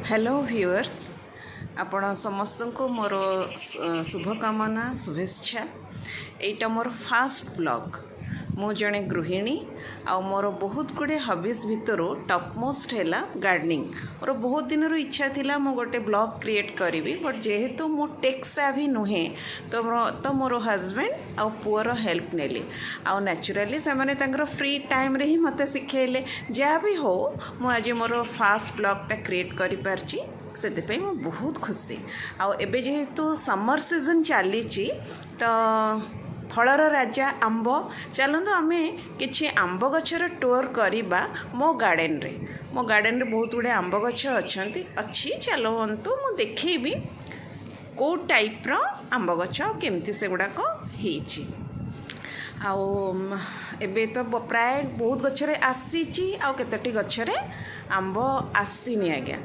Hello viewers आपण समस्त को मोर शुभकामना शुभेच्छा। एटा मोर फास्ट ब्लॉग। मु जड़े गृहिणी आ मोर बहुत गुड़े हॉबीज भितर टॉपमोस्ट है गार्डनिंग। मोर बहुत दिन इच्छा थिला मु गोटे ब्लॉग क्रिएट करी, बट जेहेतु मु टेक सेवी नुहे तो मोर हजबैंड आ पुअर हेल्प नेली आ नेचुराली से माने तांकर फ्री टाइम रे ही मते सिखेले। जहाँ भी हो मु आज मोर फास्ट ब्लॉगटा क्रिएट करि पारची, से बहुत खुशी। आबे जेहेतु समर सीजन चली तो फलर राजा आंब, चलते आम कि आंब गचर टूर करवा मो गार्डन रे। मो गार्डन रे बहुत गुड़े आंब गछ अच्छी चलतु मु देखेबी कौ टाइप रो आंब गछ केमती से गुड़ाक होइछि। एबे तो प्राय बहुत गचरे आसीची आ केतोटी गचरे आंब आसीनी। आज्ञा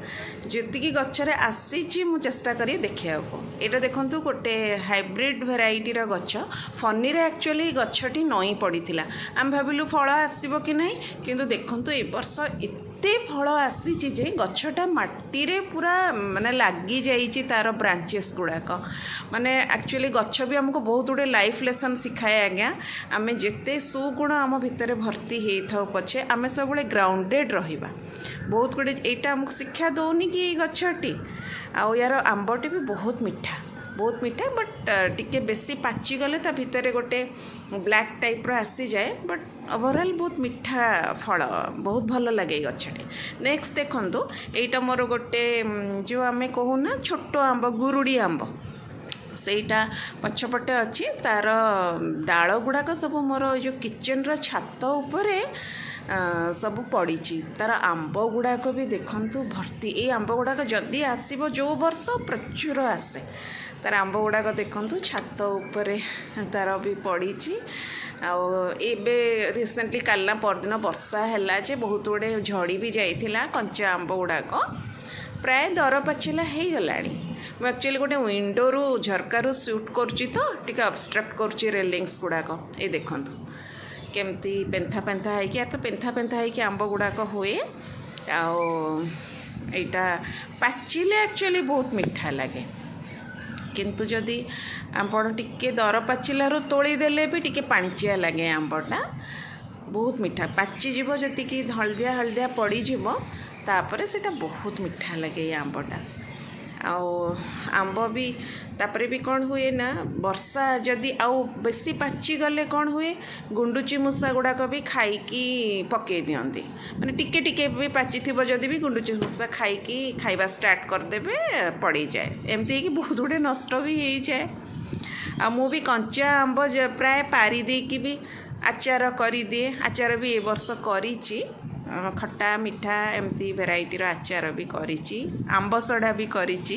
जी गचरे आसीची मु चेष्टा करी देखिया को। एटा देखंतु गोटे हाइब्रिड वेराइटी रो गछ फनी रे एक्चुअली गछटी नई पड़ीथिला। आम भाबिलु फल आसीबो कि नहीं, किंतु देखंतु ए वर्ष एते फल आसीची जे गछटा माटी रे पूरा माने लागी जाईची तार ब्रांचेस गुड़ाक। माने एक्चुअली गछ भी हमको बहुत गुड़े लाइफ लेसन सिखाए। आज्ञा आमे जेते सुगुण आम भितर भर्ती हेई थाउ पछे आमे सब गुड़े ग्राउंडेड रहिबा। बहुत गुड़े एटा हमको शिक्षा दौनी कि गछटी आउ यार आंबटी भी बहुत मीठा बट टिके बेसी पाची गले ता भितर गोटे ब्लैक टाइप रो आसी जाए, बट ओवरऑल बहुत मीठा फल बहुत भल लगे गछटी। नेक्स्ट देखंतु एटा मोर गोटे जो आमे कहूना छोट आंब गुरुड़ी आंब सेटा पछपटे अच्छी तार डाल गुड़ाक सब मोर जो किचन रो छात उपरे सब पड़ी। तार आंब गुड़ाक भी देखंतु भर्ती। ये आंब गुड़ाक जदि आसीबो जो वर्ष प्रचुर आसे। तार आंब गुड़ाक देखंतु छात उपरे तार भी पड़ी। एबे रिसेंटली कालना परदिन वर्षा है जे बहुत गुड़े झड़ी भी जाइथिला। कंचा आंब गुड़ाक प्राय दर पाचिला हो गलानी। मैं एक्चुअली गोटे विंडो रु झरका रु शूट करुच्ची तो टिके अब्स्ट्रक्ट करुच्ची रेलिंग्स गुड़ाक। ये देखंतु केमती पेंथा पेंथा है कि तो पेंथा पेंथा है कि आंब गुड़ाक हुए। आईटा पाचिले एक्चुअली बहुत मीठा लगे, किंतु जदि आपण टिके दर पाचिलारू तोड़ी देले भी टिके पाणिचिया लगे। आंबटा बहुत मीठा पाची जीव जति कि हलदिया हलदिया पड़ी जीव तापरे सेटा बहुत मीठा लगे आंबटा। आंब भी तापरे भी कौन हुए ना वर्षा जदि आउ बेसी पाची गले कौन हुए गुंडुची मूषा गुड़ाक भी खाईकी पके दियंती। माने टिके टिके भी पाची थी जदि भी गुंडुची मूषा खाईकी खाइबा स्टार्ट करदेबे पड़ी जाए। एमती कि बहुत गुड़े नष्ट भी हो जाए। आ मु भी कंचा आंब प्राय पारी देकी भी आचार कर दिए। आचार भी ए वर्ष करिछि, खट्टा मीठा एमती वेराइटी आचार भी करिछि, आंब सड़ा भी करिछि,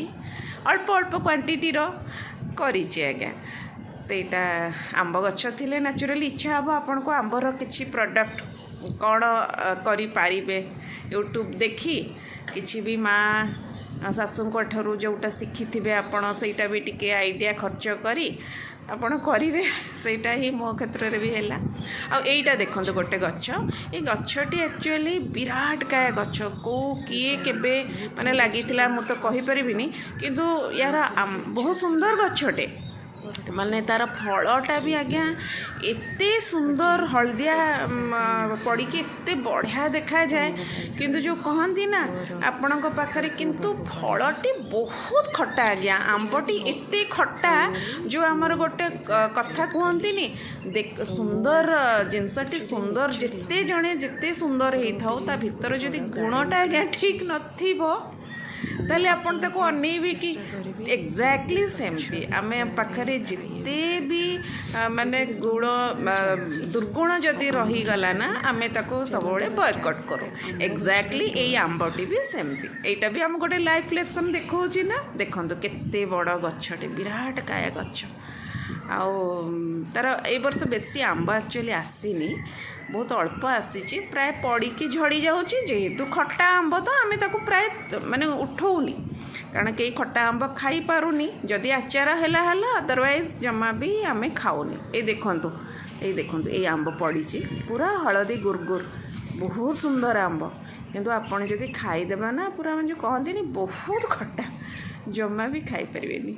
अल्प अल्प क्वांटिटी रो करिछि। आज्ञा सेटा आंब गछ थिले नेचुरली इच्छा हम आपन को आंबर किछि प्रोडक्ट कौन करि पारिबे यूट्यूब देखी किछि भी माँ शाशुंक ठारू जोटा शिखिथिबे आपण सेटा भी टिके आइडिया खर्च करी आपण करिवे। सेटा ही मो क्षेत्र रे भी हैला। आ एटा देखंतु गोटे गछ, ए गछटी एक्चुअली विराट काय गछ को किए केबे माने लागिथिला मु तो कहि परिबिनी, किंतु यार बहुत सुंदर गछटे। माने तार फलटा भी आज्ञा एते सुंदर हलदिया पड़ी के एते बढ़िया देखा जाए, किंतु जो कहती ना आपण पाखरे किंतु फलटी बहुत खट्टा। आज्ञा आंबटी एते खट्टा जो आमर गोटे कथा कहती नी देख सुंदर जिनसटी सुंदर जिते जड़े जिते सुंदर होता हो ता भितर जदि गुणटा आज्ञा ठीक नथिबो ताले आपण ताको अनेबी कि एक्जाक्टली सेमती आमे पाखरे जिते भी माने गुण दुर्गुण जदि रही गला ना आमे ताको सबले बॉयकट करो। एक्जाक्टली एई आंबटी भी सेमती। एटा भी हम गोटे लाइफ लेसन देखौची ना। देखंतु केते बड़ गछटे विराट काय गछ। तार ए वर्ष बेसी आंब एक्चुअली आसीनी, बहुत अल्प आसी प्राय पड़ी की झड़ी जाऊँगी। जेहेतु खट्टा आंब तो आम ताको प्राय माने उठौनी, कारण कई खट्टा आंब खाई पारुनी। जदि आचार है अदरवाइज जमा भी आम खाऊनी। ये देखंतु ये आंब पड़ी पूरा हलदी गुरगुर बहुत सुंदर आंब। କିନ୍ତୁ ଆପଣ ଯଦି ଖାଇଦେବା ନା ପୁରା ମାନେ ଯେଉଁ କହନ୍ତିନି ବହୁତ ଖଟା, ଜମା ବି ଖାଇପାରିବେନି।